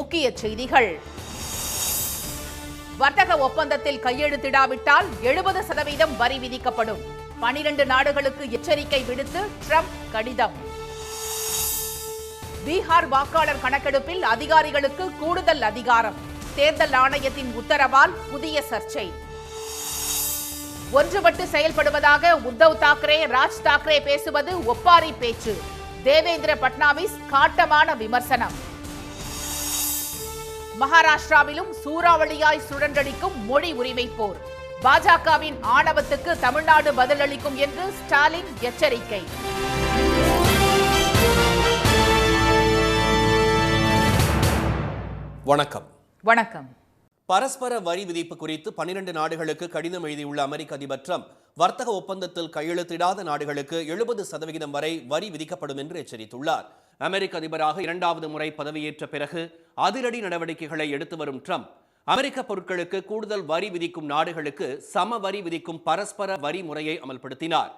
முக்கிய செய்திகள். வர்த்தக ஒப்பந்தத்தில் கையெழுத்திடாவிட்டால் 70% வரி விதிக்கப்படும். 12 நாடுகளுக்கு எச்சரிக்கை விடுத்து ட்ரம்ப் கடிதம். பீகார் வாக்காளர் கணக்கெடுப்பில் அதிகாரிகளுக்கு கூடுதல் அதிகாரம். தேர்தல் ஆணையத்தின் உத்தரவால் புதிய சர்ச்சை. ஒன்றுபட்டு செயல்படுவதாக உத்தவ் தாக்கரே, ராஜ் தாக்கரே பேசுவது ஒப்பாரி பேச்சு. தேவேந்திர பட்னாவிஸ் காட்டமான விமர்சனம். மகாராஷ்டிராவிலும் சூறாவளியாய் சுழன்றடிக்கும் மொழி உரிமை போர். பாஜகவின் ஆணவத்துக்கு தமிழ்நாடு பதிலளிக்கும் என்று ஸ்டாலின் எச்சரிக்கை. வணக்கம். பரஸ்பர வரி விதிப்பு குறித்து 12 நாடுகளுக்கு கடிதம் எழுதியுள்ள அமெரிக்க அதிபர் ட்ரம்ப் வர்த்தக ஒப்பந்தத்தில் கையெழுத்திடாத நாடுகளுக்கு 70% வரை வரி விதிக்கப்படும் என்று எச்சரித்துள்ளார். அமெரிக்க அதிபராக 2வது முறை பதவியேற்ற பிறகு அதிரடி நடவடிக்கைகளை எடுத்து வரும் ட்ரம்ப் அமெரிக்க பொருட்களுக்கு கூடுதல் வரி விதிக்கும் நாடுகளுக்கு சம வரி விதிக்கும் பரஸ்பர வரி முறையை அமல்படுத்தினார்.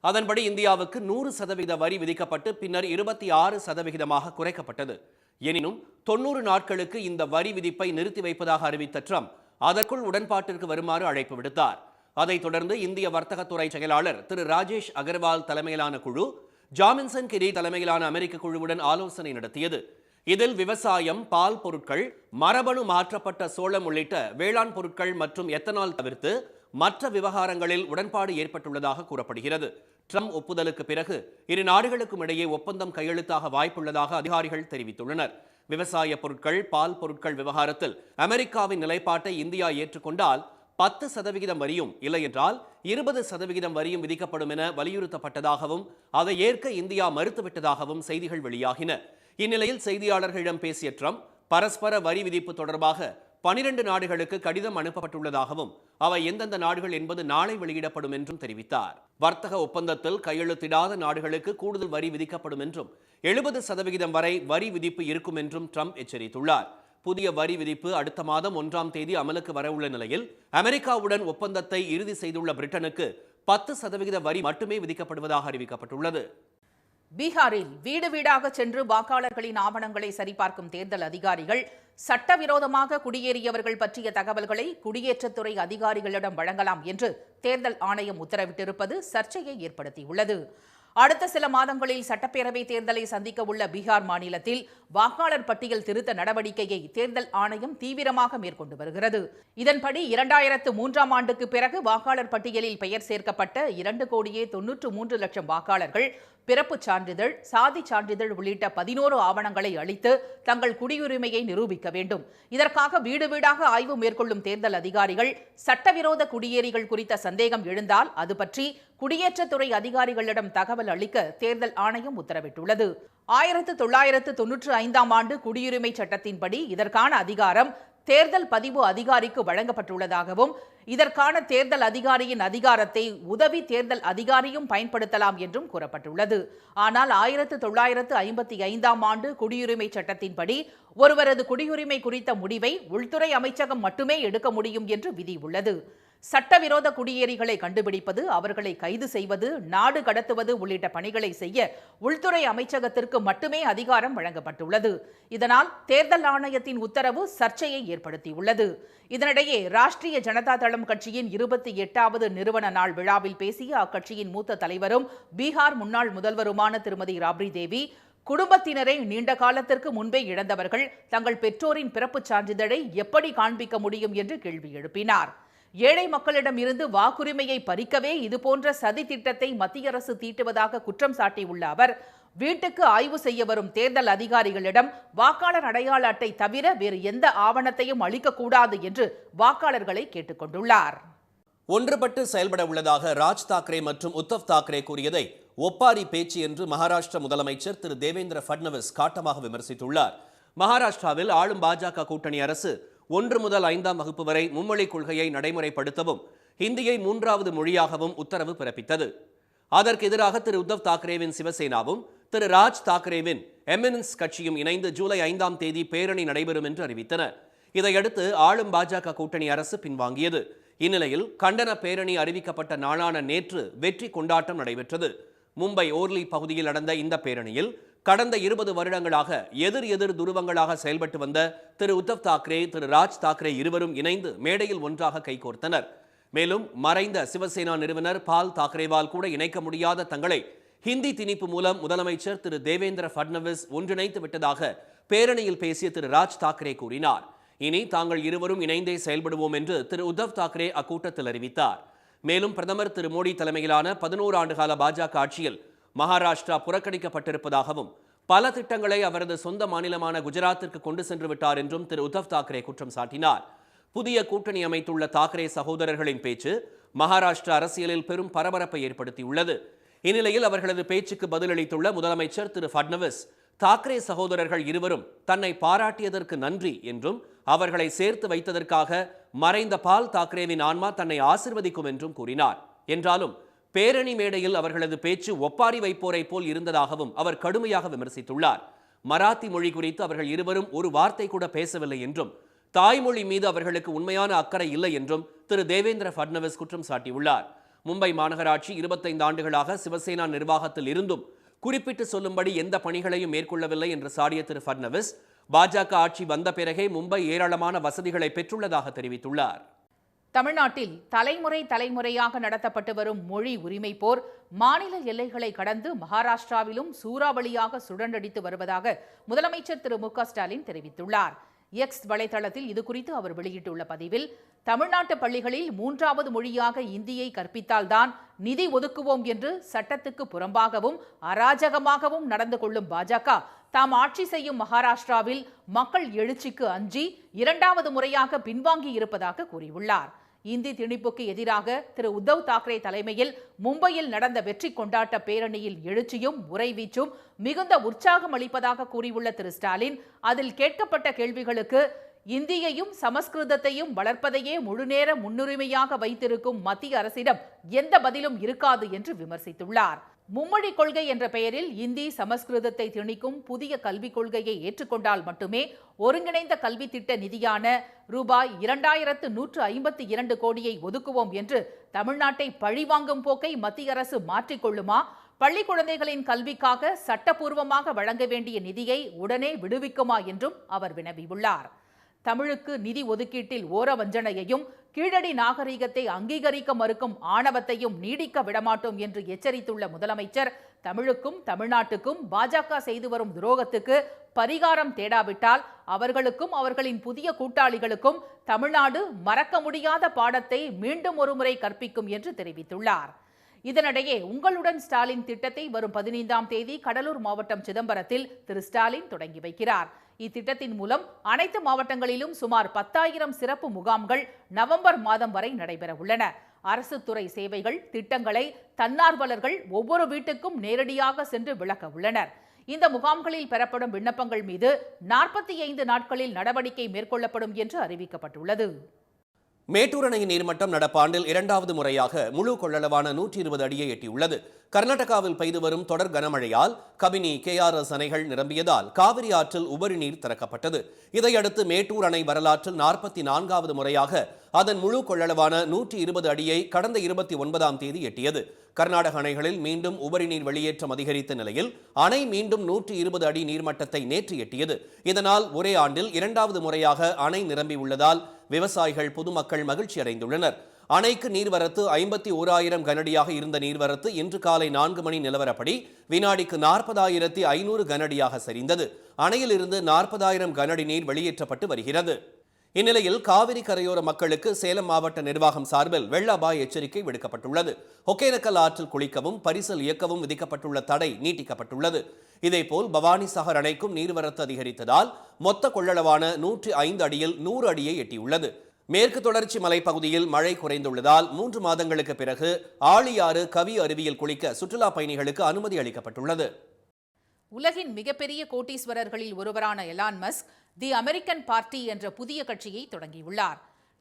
அதன்படி இந்தியாவுக்கு 100% வரி விதிக்கப்பட்டு பின்னர் 26% குறைக்கப்பட்டது. எனினும் 90 நாட்களுக்கு இந்த வரி விதிப்பை நிறுத்தி வைப்பதாக அறிவித்த ட்ரம்ப் அதற்குள் உடன்பாட்டிற்கு வருமாறு அழைப்பு விடுத்தார். அதைத் தொடர்ந்து இந்திய வர்த்தகத்துறை செயலாளர் திரு ராஜேஷ் அகர்வால் தலைமையிலான குழு ஜாமின்சன் கிரி தலைமையிலான அமெரிக்க குழுவுடன் ஆலோசனை நடத்தியது. இதில் விவசாயம், பால் பொருட்கள், மரபணு மாற்றப்பட்ட சோளம் உள்ளிட்ட வேளாண் பொருட்கள் மற்றும் எத்தனால் தவிர்த்து மற்ற விவகாரங்களில் உடன்பாடு ஏற்பட்டுள்ளதாக கூறப்படுகிறது. ட்ரம்ப் ஒப்புதலுக்கு பிறகு இரு நாடுகளுக்கும் இடையே ஒப்பந்தம் கையெழுத்தாக வாய்ப்புள்ளதாக அதிகாரிகள் தெரிவித்துள்ளனர். விவசாய பொருட்கள், பால் பொருட்கள் விவகாரத்தில் அமெரிக்காவின் நிலைப்பாட்டை இந்தியா ஏற்றுக்கொண்டால் 10% வரியும், இல்லை என்றால் 20% வரியும் விதிக்கப்படும் என வலியுறுத்தப்பட்டதாகவும் அதை ஏற்க இந்தியா மறுத்துவிட்டதாகவும் செய்திகள் வெளியாகின. இந்நிலையில் செய்தியாளர்களிடம் பேசிய ட்ரம்ப் பரஸ்பர வரி விதிப்பு தொடர்பாக 12 நாடுகளுக்கு கடிதம் அனுப்பப்பட்டுள்ளதாகவும் அவை எந்தெந்த நாடுகள் என்பது நாளை வெளியிடப்படும் என்றும் தெரிவித்தார். வர்த்தக ஒப்பந்தத்தில் கையெழுத்திடாத நாடுகளுக்கு கூடுதல் வரி விதிக்கப்படும் என்றும் 70% வரை வரி விதிப்பு இருக்கும் என்றும் ட்ரம்ப் எச்சரித்துள்ளார். புதிய வரி விதிப்பு அடுத்த மாதம் 1ஆம் தேதி அமலுக்கு வரவுள்ள நிலையில் அமெரிக்காவுடன் ஒப்பந்தத்தை இறுதி செய்துள்ள பிரிட்டனுக்கு 10% வரி மட்டுமே விதிக்கப்படுவதாக அறிவிக்கப்பட்டுள்ளது. பீகாரில் வீடு வீடாக சென்று வாக்காளர்களின் ஆவணங்களை சரிபார்க்கும் தேர்தல் அதிகாரிகள் சட்டவிரோதமாக குடியேறியவர்கள் பற்றிய தகவல்களை குடியேற்றத்துறை அதிகாரிகளிடம் வழங்கலாம் என்று தேர்தல் ஆணையம் உத்தரவிட்டிருப்பது சர்ச்சையை ஏற்படுத்தியுள்ளது. அடுத்த சில மாதங்களில் சட்டப்பேரவை தேர்தலை சந்திக்க உள்ள பீகார் மாநிலத்தில் வாக்காளர் பட்டியல் திருத்த நடவடிக்கையை தேர்தல் ஆணையம் தீவிரமாக மேற்கொண்டு வருகிறது. இதன்படி 2003ஆம் ஆண்டுக்கு பிறகு வாக்காளர் பட்டியலில் பெயர் சேர்க்கப்பட்ட 2,93,00,000 வாக்காளர்கள் பிறப்புச் சான்றிதழ், சாதி சான்றிதழ் உள்ளிட்ட 11 ஆவணங்களை அளித்து தங்கள் குடியுரிமையை நிரூபிக்க வேண்டும். இதற்காக வீடு வீடாக ஆய்வு மேற்கொள்ளும் தேர்தல் அதிகாரிகள் சட்டவிரோத குடியேறிகள் குறித்த சந்தேகம் எழுந்தால் அது பற்றி குடியேற்றத்துறை அதிகாரிகளிடம் தகவல் அளிக்க தேர்தல் ஆணையம் உத்தரவிட்டுள்ளது. 1995ஆம் ஆண்டு குடியுரிமை சட்டத்தின்படி இதற்கான அதிகாரம் தேர்தல் பதிவு அதிகாரிக்கு வழங்கப்பட்டுள்ளதாகவும் இதற்கான தேர்தல் அதிகாரியின் அதிகாரத்தை உதவி தேர்தல் அதிகாரியும் பயன்படுத்தலாம் என்றும் கூறப்பட்டுள்ளது. ஆனால் 1955ஆம் ஆண்டு குடியுரிமை சட்டத்தின்படி ஒருவரது குடியுரிமை குறித்த முடிவை உள்துறை அமைச்சகம் மட்டுமே எடுக்க முடியும் என்று விதி உள்ளது. சட்டவிரோத குடியேறிகளை கண்டுபிடிப்பது, அவர்களை கைது செய்வது, நாடு கடத்துவது உள்ளிட்ட பணிகளை செய்ய உள்துறை அமைச்சகத்திற்கு மட்டுமே அதிகாரம் வழங்கப்பட்டுள்ளது. இதனால் தேர்தல் ஆணையத்தின் உத்தரவு சர்ச்சையை ஏற்படுத்தியுள்ளது. இதனிடையே ராஷ்டிரிய ஜனதா தளம் கட்சியின் 28வது நிறுவன நாள் விழாவில் பேசிய அக்கட்சியின் மூத்த தலைவரும் பீகார் முன்னாள் முதல்வருமான திருமதி ராப்ரி தேவி, குடும்பத்தினரை நீண்ட காலத்திற்கு முன்பே இழந்தவர்கள் தங்கள் பெற்றோரின் பிறப்புச் சான்றிதழை எப்படி காண்பிக்க முடியும் என்று கேள்வி எழுப்பினார். ஏழை மக்களிடம் இருந்து வாக்குரிமையை பறிக்கவே இதுபோன்ற சதி திட்டத்தை மத்திய அரசு தீட்டுவதாக குற்றம் சாட்டியுள்ள அவர், வீட்டுக்கு ஆய்வு செய்ய வரும் தேர்தல் அதிகாரிகளிடம் வாக்காளர் அடையாள அட்டை தவிர வேறு எந்த ஆவணத்தையும் அளிக்கக்கூடாது என்று வாக்காளர்களை கேட்டுக் கொண்டுள்ளார். ஒன்றுபட்டு செயல்பட உள்ளதாக ராஜ் தாக்கரே மற்றும் உத்தவ் தாக்கரே கூறியதை ஒப்பாரி பேச்சு என்று மகாராஷ்டிர முதலமைச்சர் திரு தேவேந்திர பட்னாவிஸ் காட்டமாக விமர்சித்துள்ளார். மகாராஷ்டிராவில் ஆளும் பாஜக கூட்டணி அரசு 1 முதல் 5ஆம் வகுப்பு வரை மும்மொழி கொள்கையை நடைமுறைப்படுத்தவும் ஹிந்தியை 3வது மொழியாகவும் உத்தரவு பிறப்பித்தது. அதற்கு எதிராக திரு உத்தவ் தாக்கரேவின் சிவசேனாவும் திரு ராஜ் தாக்கரேவின் எமினன்ஸ் கட்சியும் இணைந்து ஜூலை 5ஆம் தேதி பேரணி நடைபெறும் என்று அறிவித்தனர். இதையடுத்து ஆளும் பாஜக கூட்டணி அரசு பின்வாங்கியது. இந்நிலையில் கண்டன பேரணி அறிவிக்கப்பட்ட நாளான நேற்று வெற்றி கொண்டாட்டம் நடைபெற்றது. மும்பை ஓர்லி பகுதியில் நடந்த இந்த பேரணியில் கடந்த 20 வருடங்களாக எதிர் துருவங்களாக செயல்பட்டு வந்த திரு உத்தவ் தாக்கரே, திரு ராஜ் தாக்கரே இருவரும் இணைந்து மேடையில் ஒன்றாக கைகோர்த்தனர். மேலும் மறைந்த சிவசேனா நிறுவனர் பால் தாக்கரேவால் கூட இணைக்க முடியாத தங்களை ஹிந்தி திணிப்பு மூலம் முதலமைச்சர் திரு தேவேந்திர ஃபட்னவிஸ் ஒன்றிணைத்து விட்டதாக பேரணியில் பேசிய திரு ராஜ் தாக்கரே கூறினார். இனி தாங்கள் இருவரும் இணைந்தே செயல்படுவோம் என்று திரு உத்தவ் தாக்கரே அக்கூட்டத்தில் அறிவித்தார். மேலும் பிரதமர் திரு மோடி தலைமையிலான 11 ஆண்டுகால பாஜக ஆட்சியில் மகாராஷ்டிரா புறக்கணிக்கப்பட்டிருப்பதாகவும் பல திட்டங்களை அவரது சொந்த மாநிலமான குஜராத்திற்கு கொண்டு சென்று விட்டார் என்றும் திரு உத்தவ் தாக்கரே குற்றம் சாட்டினார். புதிய கூட்டணி அமைத்துள்ள தாக்கரே சகோதரர்களின் பேச்சு மகாராஷ்டிரா அரசியலில் பெரும் பரபரப்பை ஏற்படுத்தியுள்ளது. இந்நிலையில் அவர்களது பேச்சுக்கு பதிலளித்துள்ள முதலமைச்சர் திரு ஃபட்னவிஸ், தாக்கரே சகோதரர்கள் இருவரும் தன்னை பாராட்டியதற்கு நன்றி என்றும் அவர்களை சேர்த்து வைத்ததற்காக மறைந்த பால் தாக்கரேவின் ஆன்மா தன்னை ஆசிர்வதிக்கும் என்றும் கூறினார். என்றாலும் பேரணி மேடையில் அவர்களது பேச்சு ஒப்பாரி வைப்போரை போல் இருந்ததாகவும் அவர் கடுமையாக விமர்சித்துள்ளார். மராத்தி மொழி குறித்து அவர்கள் இருவரும் ஒரு வார்த்தை கூட பேசவில்லை என்றும் தாய்மொழி மீது அவர்களுக்கு உண்மையான அக்கறை இல்லை என்றும் திரு தேவேந்திர ஃபட்னவிஸ் குற்றம் சாட்டியுள்ளார். மும்பை மாநகராட்சி 25 ஆண்டுகளாக சிவசேனா நிர்வாகத்தில் இருந்தும் குறிப்பிட்டு சொல்லும்படி எந்த பணிகளையும் மேற்கொள்ளவில்லை என்று சாடிய திரு ஃபட்னவிஸ், பாஜக ஆட்சி வந்த பிறகே மும்பை ஏராளமான வசதிகளை பெற்றுள்ளதாக தெரிவித்துள்ளார். தமிழ்நாட்டில் தலைமுறையாக நடத்தப்பட்டு வரும் மொழி உரிமை போர் மாநில எல்லைகளை கடந்து மகாராஷ்டிராவிலும் சூறாவளியாக சுழன்றடித்து வருவதாக முதலமைச்சர் திரு மு க ஸ்டாலின் தெரிவித்துள்ளார். எக்ஸ் வலைதளத்தில் இதுகுறித்து அவர் வெளியிட்டுள்ள பதிவில், தமிழ்நாட்டு பள்ளிகளில் 3வது மொழியாக இந்தியை கற்பித்தால்தான் நிதி ஒதுக்குவோம் என்று சட்டத்துக்கு புறம்பாகவும் அராஜகமாகவும் நடந்து கொள்ளும் பாஜக தாம் ஆட்சி செய்யும் மகாராஷ்டிராவில் மக்கள் எழுச்சிக்கு அஞ்சி 2வது முறையாக பின்வாங்கி இருப்பதாக கூறியுள்ளார். இந்தி திணிப்புக்கு எதிராக திரு உத்தவ் தாக்கரே தலைமையில் மும்பையில் நடந்த வெற்றி கொண்டாட்ட பேரணியில் எழுச்சியும் உறைவீச்சும் மிகுந்த உற்சாகம் அளிப்பதாக கூறியுள்ள திரு ஸ்டாலின், அதில் கேட்கப்பட்ட கேள்விகளுக்கு இந்தியையும் சமஸ்கிருதத்தையும் வளர்ப்பதையே முழுநேர முன்னுரிமையாக வைத்திருக்கும் மத்திய அரசிடம் எந்த பதிலும் இருக்காது என்று விமர்சித்துள்ளார். மும்மொழி கொள்கை என்ற பெயரில் இந்தி சமஸ்கிருதத்தை திணிக்கும் புதிய கல்விக் கொள்கையை ஏற்றுக்கொண்டால் மட்டுமே ஒருங்கிணைந்த கல்வி திட்ட நிதியான ரூபாய் 2152 கோடியை ஒதுக்குவோம் என்று தமிழ்நாட்டை பழிவாங்கும் போக்கை மத்திய அரசு மாற்றிக்கொள்ளுமா? பள்ளி குழந்தைகளின் கல்விக்காக சட்டப்பூர்வமாக வழங்க வேண்டிய நிதியை உடனே விடுவிக்குமா என்றும் அவர் வினவியுள்ளார். தமிழுக்கு நிதி ஒதுக்கீட்டில் ஓர வஞ்சனையையும் கீழடி நாகரிகத்தை அங்கீகரிக்க மறுக்கும் ஆணவத்தையும் நீடிக்க விடமாட்டோம் என்று எச்சரித்துள்ள முதலமைச்சர், தமிழுக்கும் தமிழ்நாட்டுக்கும் பாஜக செய்து வரும் துரோகத்துக்கு பரிகாரம் தேடாவிட்டால் அவர்களுக்கும் அவர்களின் புதிய கூட்டாளிகளுக்கும் தமிழ்நாடு மறக்க முடியாத பாடத்தை மீண்டும் ஒருமுறை கற்பிக்கும் என்று தெரிவித்துள்ளார். இதனிடையே உங்களுடன் ஸ்டாலின் திட்டத்தை வரும் 15ஆம் தேதி கடலூர் மாவட்டம் சிதம்பரத்தில் திரு ஸ்டாலின் தொடங்கி வைக்கிறார். இத்திட்டத்தின் மூலம் அனைத்து மாவட்டங்களிலும் சுமார் 10,000 சிறப்பு முகாம்கள் நவம்பர் மாதம் வரை நடைபெற உள்ளன. அரசு துறை சேவைகள், திட்டங்களை தன்னார்வலர்கள் ஒவ்வொரு வீட்டுக்கும் நேரடியாக சென்று விளக்க உள்ளனர். இந்த முகாம்களில் பெறப்படும் விண்ணப்பங்கள் மீது 45 நாட்களில் நடவடிக்கை மேற்கொள்ளப்படும் என்று அறிவிக்கப்பட்டுள்ளது. மேட்டூர் அணையின் நீர்மட்டம் நடப்பாண்டில் 2வது முறையாக முழு கொள்ளளவான 120 அடியை எட்டியுள்ளது. கர்நாடகாவில் பெய்து வரும் தொடர் கனமழையால் கபினி, KRS அணைகள் நிரம்பியதால் காவிரி ஆற்றில் உபரி நீர் திறக்கப்பட்டது. இதையடுத்து மேட்டூர் அணை வரலாற்றில் 44வது முறையாக அதன் முழு கொள்ளளவான 120 அடியை கடந்த 29ஆம் தேதி எட்டியது. கர்நாடக அணைகளில் மீண்டும் உபரி நீர் வெளியேற்றம் அதிகரித்த நிலையில் அணை மீண்டும் 120 அடி நீர்மட்டத்தை நேற்று எட்டியது. இதனால் ஒரே ஆண்டில் 2வது முறையாக அணை நிரம்பியுள்ளதால் விவசாயிகள், பொதுமக்கள் மகிழ்ச்சி அடைந்துள்ளனர். அணைக்கு நீர்வரத்து 51,000 கனஅடியாக இருந்த நீர்வரத்து இன்று காலை 4 மணி நிலவரப்படி வினாடிக்கு 40,500 கனஅடியாக சரிந்தது. அணையிலிருந்து 40,000 கனஅடி நீர் வெளியேற்றப்பட்டு வருகிறது. இந்நிலையில் காவிரி கரையோர மக்களுக்கு சேலம் மாவட்ட நிர்வாகம் சார்பில் வெள்ள அபாய எச்சரிக்கை விடுக்கப்பட்டுள்ளது. ஒகேனக்கல் ஆற்றில் குளிக்கவும் பரிசல் இயக்கவும் விதிக்கப்பட்டுள்ள தடை நீட்டிக்கப்பட்டுள்ளது. இதேபோல் பவானிசாகர் அணைக்கும் நீர்வரத்து அதிகரித்ததால் மொத்த கொள்ளளவான 105 அடியில் 100 அடியை எட்டியுள்ளது. மேற்கு தொடர்ச்சி மலைப்பகுதியில் மழை குறைந்துள்ளதால் 3 மாதங்களுக்கு பிறகு ஆழியாறு கவி அருவியில் குளிக்க சுற்றுலா பயணிகளுக்கு அனுமதி அளிக்கப்பட்டுள்ளது. உலகின் மிகப்பெரிய கோட்டீஸ்வரர்களில் ஒருவரான எலான் மஸ்க் தி அமெரிக்கன் பார்ட்டி என்ற புதிய கட்சியை தொடங்கியுள்ளார்.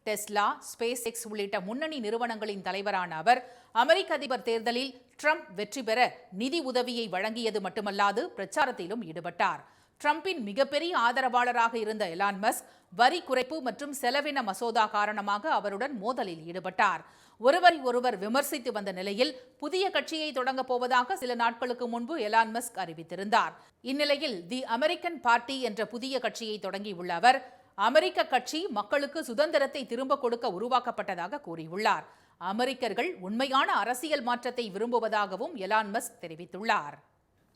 டெஸ்லா, ஸ்பேஸ் எக்ஸ் உள்ளிட்ட முன்னணி நிறுவனங்களின் தலைவரான அவர் அமெரிக்க அதிபர் தேர்தலில் ட்ரம்ப் வெற்றி பெற நிதி உதவியை வழங்கியது மட்டுமல்லாது பிரச்சாரத்திலும் ஈடுபட்டார். ட்ரம்பின் மிகப்பெரிய ஆதரவாளராக இருந்த எலான் மஸ்க் வரி குறைப்பு மற்றும் செலவின மசோதா காரணமாக அவருடன் மோதலில் ஈடுபட்டார். ஒருவரை ஒருவர் விமர்சித்து வந்த நிலையில் புதிய கட்சியை தொடங்கப் போவதாக சில நாட்களுக்கு முன்பு எலான் மஸ்க் அறிவித்திருந்தார். இந்நிலையில் தி அமெரிக்கன் பார்ட்டி என்ற புதிய கட்சியை தொடங்கியுள்ள அவர், அமெரிக்க கட்சி மக்களுக்கு சுதந்திரத்தை திரும்ப கொடுக்க உருவாக்கப்பட்டதாக கூறியுள்ளார். அமெரிக்கர்கள் உண்மையான அரசியல் மாற்றத்தை விரும்புவதாகவும் எலான் மஸ்க் தெரிவித்துள்ளார்.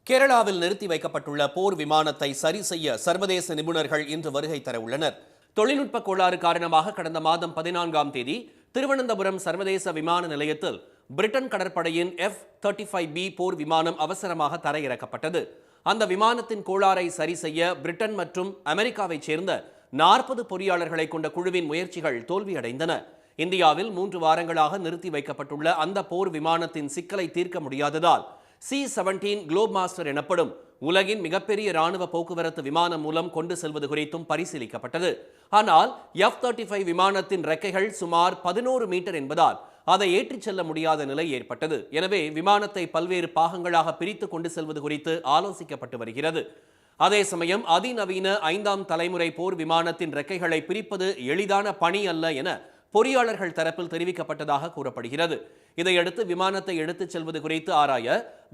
கேரளாவில் நிறுத்தி வைக்கப்பட்டுள்ள போர் விமானத்தை சரி செய்ய சர்வதேச நிபுணர்கள் இன்று வருகை தர உள்ளனர். தொழில்நுட்ப கோளாறு காரணமாக கடந்த மாதம் 14ஆம் தேதி திருவனந்தபுரம் சர்வதேச விமான நிலையத்தில் பிரிட்டன் கடற்படையின் F-35B போர் விமானம் அவசரமாக தரையிறக்கப்பட்டது. அந்த விமானத்தின் கோளாறை சரி செய்ய பிரிட்டன் மற்றும் அமெரிக்காவைச் சேர்ந்த 40 பொறியாளர்களை கொண்ட குழுவின் முயற்சிகள் தோல்வியடைந்தன. இந்தியாவில் 3 வாரங்களாக நிறுத்தி வைக்கப்பட்டுள்ள அந்த போர் விமானத்தின் சிக்கலை தீர்க்க முடியாததால் C-17 குளோப் மாஸ்டர் எனப்படும் உலகின் மிகப்பெரிய ராணுவ போக்குவரத்து விமானம் மூலம் கொண்டு செல்வது குறித்தும் பரிசீலிக்கப்பட்டது. ஆனால் F-35 விமானத்தின் ரெக்கைகள் சுமார் 11 மீட்டர் என்பதால் அதை ஏற்றிச் செல்ல முடியாத நிலை ஏற்பட்டது. எனவே விமானத்தை பல்வேறு பாகங்களாக பிரித்து கொண்டு செல்வது குறித்து ஆலோசிக்கப்பட்டு வருகிறது. அதே சமயம் அதிநவீன 5ஆம் தலைமுறை போர் விமானத்தின் ரெக்கைகளை பிரிப்பது எளிதான பணி அல்ல என பொறியாளர்கள் தரப்பில் தெரிவிக்கப்பட்டதாக கூறப்படுகிறது. இதையடுத்து விமானத்தை எடுத்துச் செல்வது குறித்து ஆராய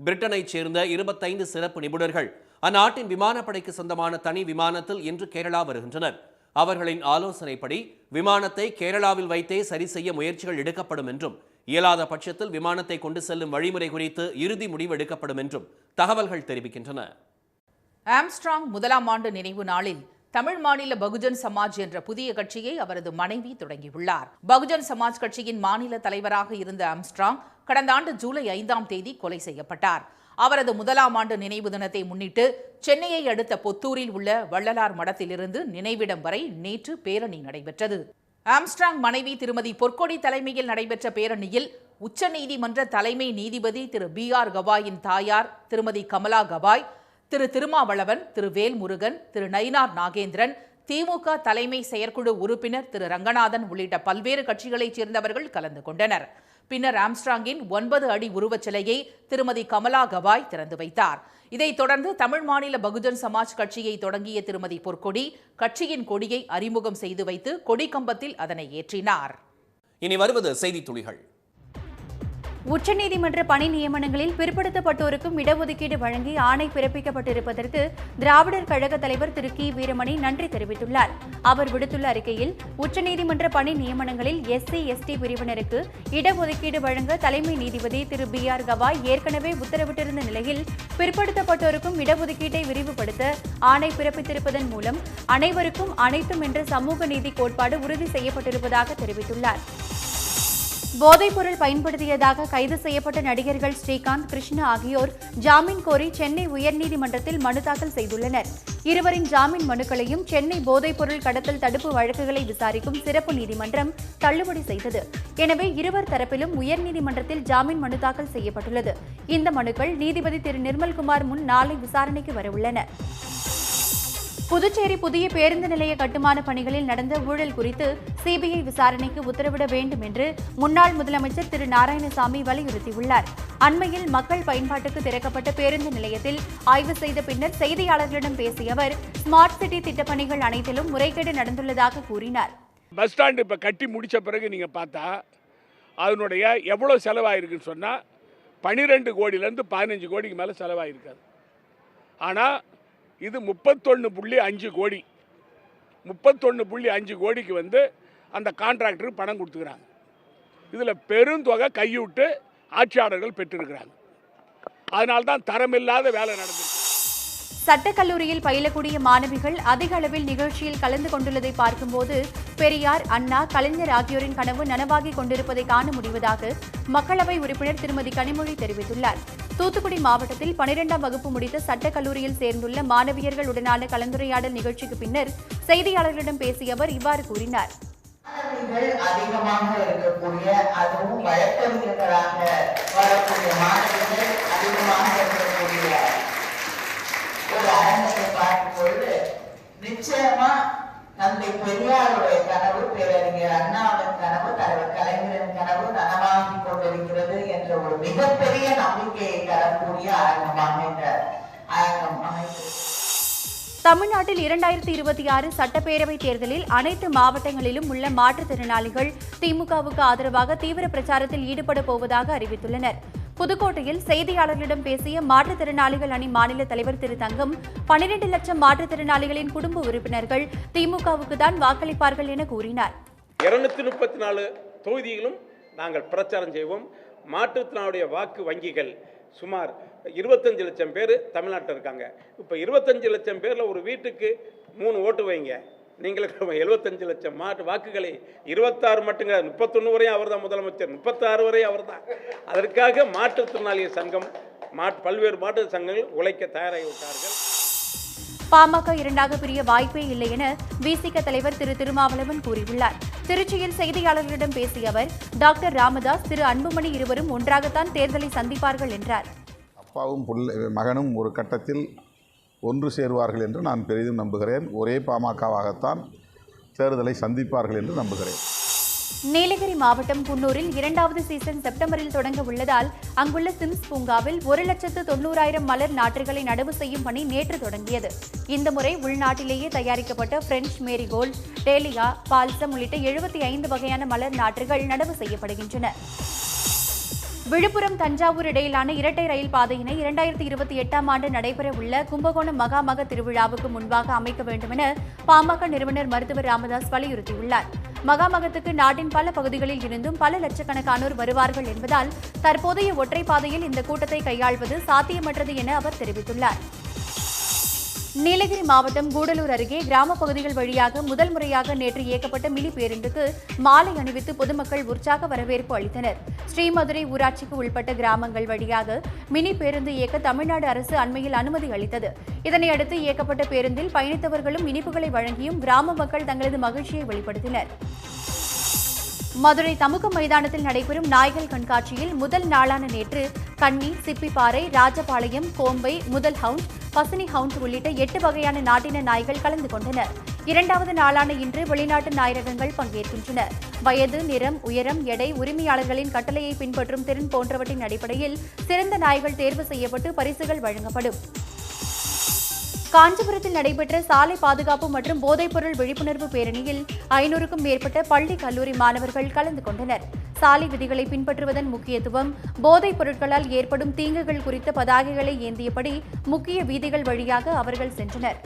பிரிட்டனைச் சேர்ந்த 25 சிறப்பு நிபுணர்கள் அந்நாட்டின் விமானப்படைக்கு சொந்தமான தனி விமானத்தில் இன்று கேரளா வருகின்றனர். அவர்களின் ஆலோசனைப்படி விமானத்தை கேரளாவில் வைத்தே சரி செய்ய முயற்சிகள் எடுக்கப்படும் என்றும், இயலாத பட்சத்தில் விமானத்தை கொண்டு செல்லும் வழிமுறை குறித்து இறுதி முடிவு எடுக்கப்படும் என்றும் தகவல்கள் தெரிவிக்கின்றன. ஆம்ஸ்ட்ராங் 1ஆம் ஆண்டு நினைவு நாளில் தமிழ் மாநில பகுஜன் சமாஜ் என்ற புதிய கட்சியை அவரது மனைவி தொடங்கியுள்ளார். பகுஜன் சமாஜ் கட்சியின் மாநில தலைவராக இருந்த ஆம்ஸ்ட்ராங் கடந்த ஆண்டு ஜூலை 5ஆம் தேதி கொலை செய்யப்பட்டார். அவரது 1ஆம் ஆண்டு நினைவு தினத்தை முன்னிட்டு சென்னையை அடுத்த பொத்தூரில் உள்ள வள்ளலார் மடத்திலிருந்து நினைவிடம் வரை நேற்று பேரணி நடைபெற்றது. ஆம்ஸ்ட்ராங் மனைவி திருமதி பொற்கொடி தலைமையில் நடைபெற்ற பேரணியில் உச்சநீதிமன்ற தலைமை நீதிபதி திரு B.R. கவாயின் தாயார் திருமதி கமலா கவாய், திரு திருமாவளவன், திரு வேல்முருகன், திரு நயினார் நாகேந்திரன், திமுக தலைமை செயற்குழு உறுப்பினர் திரு ரங்கநாதன் உள்ளிட்ட பல்வேறு கட்சிகளைச் சேர்ந்தவர்கள் கலந்து கொண்டனர். பின்னர் ஆம்ஸ்ட்ராங்கின் 9 அடி உருவச் சிலையை திருமதி கமலா கவாய் திறந்து வைத்தார். இதைத் தொடர்ந்து தமிழ் மாநில பகுஜன் சமாஜ் கட்சியை தொடங்கிய திருமதி பொற்கொடி கட்சியின் கொடியை அறிமுகம் செய்து வைத்து கொடிக்கம்பத்தில் அதனை ஏற்றினார். இனி வருவது செய்தி துளிகள். உச்சநீதிமன்ற பணி நியமனங்களில் பிற்படுத்தப்பட்டோருக்கும் இடஒதுக்கீடு வழங்கி ஆணை பிறப்பிக்கப்பட்டிருப்பதற்கு திராவிடர் கழக தலைவர் திரு கி வீரமணி நன்றி தெரிவித்துள்ளார். அவர் விடுத்துள்ள அறிக்கையில், உச்சநீதிமன்ற பணி நியமனங்களில் SC ST பிரிவினருக்கு இடஒதுக்கீடு வழங்க தலைமை நீதிபதி திரு B.R. கவாய் ஏற்கனவே உத்தரவிட்டிருந்த நிலையில் பிற்படுத்தப்பட்டோருக்கும் இடஒதுக்கீட்டை விரிவுபடுத்த ஆணை பிறப்பித்திருப்பதன் மூலம் அனைவருக்கும் அனைத்தும் என்ற சமூக நீதி கோட்பாடு உறுதி செய்யப்பட்டிருப்பதாக தெரிவித்துள்ளார். போதைப்பொருள் பயன்படுத்தியதாக கைது செய்யப்பட்ட நடிகர்கள் ஸ்ரீகாந்த், கிருஷ்ணா ஆகியோர் ஜாமீன் கோரி சென்னை உயர்நீதிமன்றத்தில் மனு தாக்கல் செய்துள்ளனர். இருவரின் ஜாமீன் மனுக்களையும் சென்னை போதைப்பொருள் கடத்தல் தடுப்பு வழக்குகளை விசாரிக்கும் சிறப்பு நீதிமன்றம் தள்ளுபடி செய்தது. எனவே இருவர் தரப்பிலும் உயர்நீதிமன்றத்தில் ஜாமீன் மனு தாக்கல் செய்யப்பட்டுள்ளது. இந்த மனுக்கள் நீதிபதி திரு நிர்மல்குமார் முன் நாளை விசாரணைக்கு வரவுள்ளன. புதுச்சேரி புதிய பேருந்து நிலைய கட்டுமான பணிகளில் நடந்த ஊழல் குறித்து சிபிஐ விசாரணைக்கு உத்தரவிட வேண்டும் என்று முன்னாள் முதலமைச்சர் திரு நாராயணசாமி வலியுறுத்தியுள்ளார். அண்மையில் மக்கள் பயன்பாட்டுக்கு திறக்கப்பட்ட பேருந்து நிலையத்தில் ஆய்வு செய்த பின்னர் செய்தியாளர்களிடம் பேசிய அவர், ஸ்மார்ட் சிட்டி திட்டப்பணிகள் அனைத்திலும் முறைகேடு நடந்துள்ளதாக கூறினார். பஸ் ஸ்டாண்டு இப்போ கட்டி முடித்த பிறகு நீங்கள் பார்த்தா அதனுடைய எவ்வளோ செலவாயிருக்குன்னு சொன்னால் 12 கோடியிலேருந்து 15 கோடிக்கு மேலே செலவாயிருக்காது. ஆனால் இது 31.5 கோடி 31.5 கோடிக்கு அந்த கான்ட்ராக்டருக்கு பணம் கொடுத்துக்கிறாங்க. இதில் பெருந்தொகை கைவிட்டு ஆட்சியாளர்கள் பெற்றிருக்கிறாங்க. அதனால்தான் தரமில்லாத வேலை நடந்திருக்கு. சட்டக்கல்லூரியில் பயிலக்கூடிய மாணவிகள் அதிக அளவில் நிகழ்ச்சியில் கலந்து கொண்டுள்ளதை பார்க்கும்போது பெரியார், அண்ணா, கலைஞர் ஆகியோரின் கனவு நனவாகி கொண்டிருப்பதை காண முடிவதாக மக்களவை உறுப்பினர் திருமதி கனிமொழி தெரிவித்துள்ளார். தூத்துக்குடி மாவட்டத்தில் 12ஆம் வகுப்பு முடித்த சட்டக்கல்லூரியில் சேர்ந்துள்ள மாணவியர்களுடனான கலந்துரையாடல் நிகழ்ச்சிக்கு பின்னர் செய்தியாளர்களிடம் பேசிய அவர் இவ்வாறு கூறினார். அதிகமாக இருக்கக்கூடிய, அதுவும் வழக்கறிஞர்களாக வரக்கூடிய மாணவர்கள் அதிகமாக இருக்கக்கூடிய ஒரு அரங்கத்தை பார்க்கும்பொழுது நிச்சயமா தந்தை பெரியாருடைய கனவு, பேரறிஞர் அண்ணாவின் கனவு, தலைவர் கலைஞரின் கனவு நனவாகி கொண்டிருக்கிறது என்ற ஒரு மிகப்பெரிய நம்பிக்கையை தரக்கூடிய அரங்கமாக இந்த அரங்கம் அமைந்திருக்கிறது. தமிழ்நாட்டில் 2026 சட்டப்பேரவைத் தேர்தலில் அனைத்து மாவட்டங்களிலும் உள்ள மாற்றுத்திறனாளிகள் திமுகவுக்கு ஆதரவாக தீவிர பிரச்சாரத்தில் ஈடுபட போவதாக அறிவித்துள்ளனர். புதுக்கோட்டையில் செய்தியாளர்களிடம் பேசிய மாற்றுத்திறனாளிகள் அணி மாநில தலைவர் திரு தங்கம் 12 லட்சம் மாற்றுத்திறனாளிகளின் குடும்ப உறுப்பினர்கள் திமுகவுக்கு தான் வாக்களிப்பார்கள் என கூறினார். 234 தொகுதிகளும் நாங்கள் பிரச்சாரம் செய்வோம். மாற்றுத்திறனாளுடைய வாக்கு வங்கிகள் சுமார் 25 லட்சம் பேர் தமிழ்நாட்டில் இருக்காங்க. இப்போ 25 லட்சம் பேரில் ஒரு வீட்டுக்கு 3 ஓட்டு வைங்க. நீங்களுக்கு 75 லட்சம் வாக்குகளை 26 மட்டுங்க, 31 வரையும் அவர் தான் முதலமைச்சர், 36 வரையும் அவர் தான். அதற்காக மாற்றுத்திறனாளிகள் சங்கம் பல்வேறு மாற்று சங்கங்கள் உழைக்க தயாராகிவிட்டார்கள். பாமக இரண்டாக பிரிய வாய்ப்பே இல்லை என விசிக தலைவர் திரு திருமாவளவன் கூறியுள்ளார். திருச்சியில் செய்தியாளர்களிடம் பேசிய அவர், டாக்டர் ராமதாஸ், திரு அன்புமணி இருவரும் ஒன்றாகத்தான் தேர்தலை சந்திப்பார்கள் என்றார். அப்பாவும் மகனும் ஒரு கட்டத்தில் ஒன்று சேருவார்கள் என்று நான் பெரிதும் நம்புகிறேன். ஒரே பாமகவாகத்தான் தேர்தலை சந்திப்பார்கள் என்று நம்புகிறேன். நீலகிரி மாவட்டம் குன்னூரில் 2வது சீசன் செப்டம்பரில் தொடங்க உள்ளதால் அங்குள்ள சிம்ஸ் பூங்காவில் 1,90,000 மலர் நாற்றுகளை நடவு செய்யும் பணி நேற்று தொடங்கியது. இந்த முறை உள்நாட்டிலேயே தயாரிக்கப்பட்ட பிரெஞ்ச் மேரிகோல்ட், டேலியா, பால்சம் உள்ளிட்ட 75 வகையான மலர் நாற்றுகள் நடவு செய்யப்படுகின்றன. விழுப்புரம் தஞ்சாவூர் இடையிலான இரட்டை ரயில் பாதையினை 2028ஆம் ஆண்டு நடைபெறவுள்ள கும்பகோணம் மகாமக திருவிழாவுக்கு முன்பாக அமைக்க வேண்டும் என பாமக நிறுவனர் மருத்துவர் ராமதாஸ் வலியுறுத்தியுள்ளார். மகாமகத்துக்கு நாட்டின் பல பகுதிகளில் இருந்தும் பல லட்சக்கணக்கானோர் வருவார்கள் என்பதால் தற்போதைய ஒற்றை பாதையில் இந்த கூட்டத்தை கையாள்வது சாத்தியமற்றது என அவர் தெரிவித்துள்ளார். நீலகிரி மாவட்டம் கூடலூர் அருகே கிராம பகுதிகள் வழியாக முதல் முறையாக நேற்று இயக்கப்பட்ட மினி பேருந்துக்கு மாலை அணிவித்து பொதுமக்கள் உற்சாக வரவேற்பு அளித்தனர். ஸ்ரீமதுரை ஊராட்சிக்கு உட்பட்ட கிராமங்கள் வழியாக மினி பேருந்து இயக்க தமிழ்நாடு அரசு அண்மையில் அனுமதி அளித்தது. இதனையடுத்து இயக்கப்பட்ட பேருந்தில் பயணித்தவர்களும் இனிப்புகளை வழங்கியும் கிராம மக்கள் தங்களது மகிழ்ச்சியை வெளிப்படுத்தினர். மதுரை தமுகம் மைதானத்தில் நடைபெறும் நாய்கள் கண்காட்சியில் முதல் நாளான நேற்று கன்னி, சிப்பிப்பாறை, ராஜபாளையம், கோம்பை, முதல் ஹவுண்ட், பசினி ஹவுண்ட் உள்ளிட்ட 8 வகையான நாட்டின நாய்கள் கலந்து கொண்டன. 2வது நாளான இன்று வெளிநாட்டு நாய் ரகங்கள் பங்கேற்கின்றன. வயது, நிறம், உயரம், எடை, உரிமையாளர்களின் கட்டளையை பின்பற்றும் திறன் போன்றவற்றின் அடிப்படையில் சிறந்த நாய்கள் தேர்வு செய்யப்பட்டு பரிசுகள் வழங்கப்படும். காஞ்சிபுரத்தில் நடைபெற்ற சாலை பாதுகாப்பு மற்றும் போதைப்பொருள் விழிப்புணர்வு பேரணியில் 500க்கும் மேற்பட்ட பள்ளி, கல்லூரி மாணவர்கள் கலந்து கொண்டனர். சாலை விதிகளை பின்பற்றுவதன் முக்கியத்துவம், போதைப் பொருட்களால் ஏற்படும் தீங்குகள் குறித்த பதாகைகளை ஏந்தியபடி முக்கிய வீதிகள் வழியாக அவர்கள் சென்றனர்.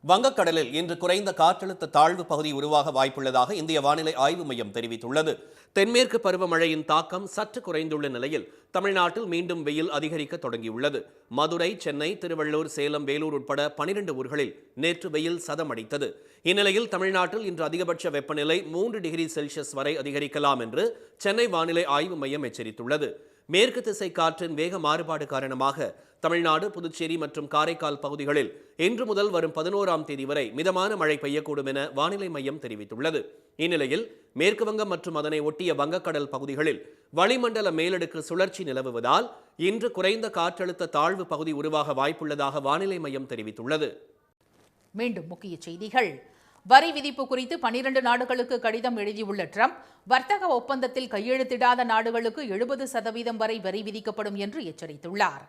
வங்கக்கடலில் இன்று குறைந்த காற்றழுத்த தாழ்வு பகுதி உருவாக வாய்ப்புள்ளதாக இந்திய வானிலை ஆய்வு மையம் தெரிவித்துள்ளது. தென்மேற்கு பருவமழையின் தாக்கம் சற்று குறைந்துள்ள நிலையில் தமிழ்நாட்டில் மீண்டும் வெயில் அதிகரிக்க தொடங்கியுள்ளது. மதுரை, சென்னை, திருவள்ளூர், சேலம், வேலூர் உட்பட 12 ஊர்களில் நேற்று வெயில் சதமடித்தது. இந்நிலையில் தமிழ்நாட்டில் இன்று அதிகபட்ச வெப்பநிலை 3 டிகிரி செல்சியஸ் வரை அதிகரிக்கலாம் என்று சென்னை வானிலை ஆய்வு மையம் எச்சரித்துள்ளது. மேற்கு திசை காற்றின் வேக மாறுபாடு காரணமாக தமிழ்நாடு, புதுச்சேரி மற்றும் காரைக்கால் பகுதிகளில் இன்று முதல் வரும் 11ஆம் தேதி வரை மிதமான மழை பெய்யக்கூடும் என வானிலை மையம் தெரிவித்துள்ளது. இந்நிலையில் மேற்கு வங்கம் மற்றும் அதனை ஒட்டிய வங்கக்கடல் பகுதிகளில் வளிமண்டல மேலடுக்கு சுழற்சி நிலவுவதால் இன்று குறைந்த காற்றழுத்த தாழ்வு பகுதி உருவாக வாய்ப்புள்ளதாக வானிலை மையம் தெரிவித்துள்ளது. மீண்டும் முக்கிய செய்திகள். வரி விதிப்பு குறித்து 12 நாடுகளுக்கு கடிதம் எழுதியுள்ள ட்ரம்ப், வர்த்தக ஒப்பந்தத்தில் கையெழுத்திடாத நாடுகளுக்கு 70% வரை வரி விதிக்கப்படும் என்று எச்சரித்துள்ளார்.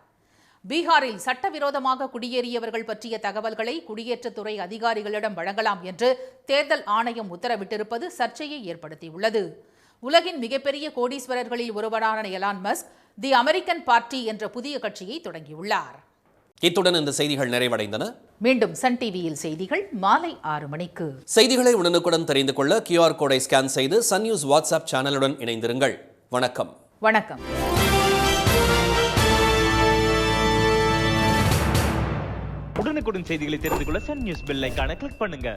பீகாரில் சட்டவிரோதமாக குடியேறியவர்கள் பற்றிய தகவல்களை குடியேற்றத்துறை அதிகாரிகளிடம் வழங்கலாம் என்று தேர்தல் ஆணையம் உத்தரவிட்டிருப்பது சர்ச்சையை ஏற்படுத்தியுள்ளது. உலகின் மிகப்பெரிய கோடீஸ்வரர்களில் ஒருவரான எலான் மஸ்க் தி அமெரிக்கன் பார்ட்டி என்ற புதிய கட்சியை தொடங்கியுள்ளார். இத்துடன் இந்த செய்திகள் நிறைவடைந்தன. மீண்டும் சன் டிவியில் செய்திகள் மாலை 6 மணிக்கு. செய்திகளை உடனுக்குடன் தெரிந்து கொள்ள QR கோடை ஸ்கேன் செய்து சன் நியூஸ் வாட்ஸ்அப் சேனலுடன் இணைந்திருங்கள். வணக்கம். வணக்கம். உடனுக்குடன் செய்திகளை தெரிந்து கொள்ள சன் நியூஸ் பெல் ஐகானை கிளிக் பண்ணுங்க.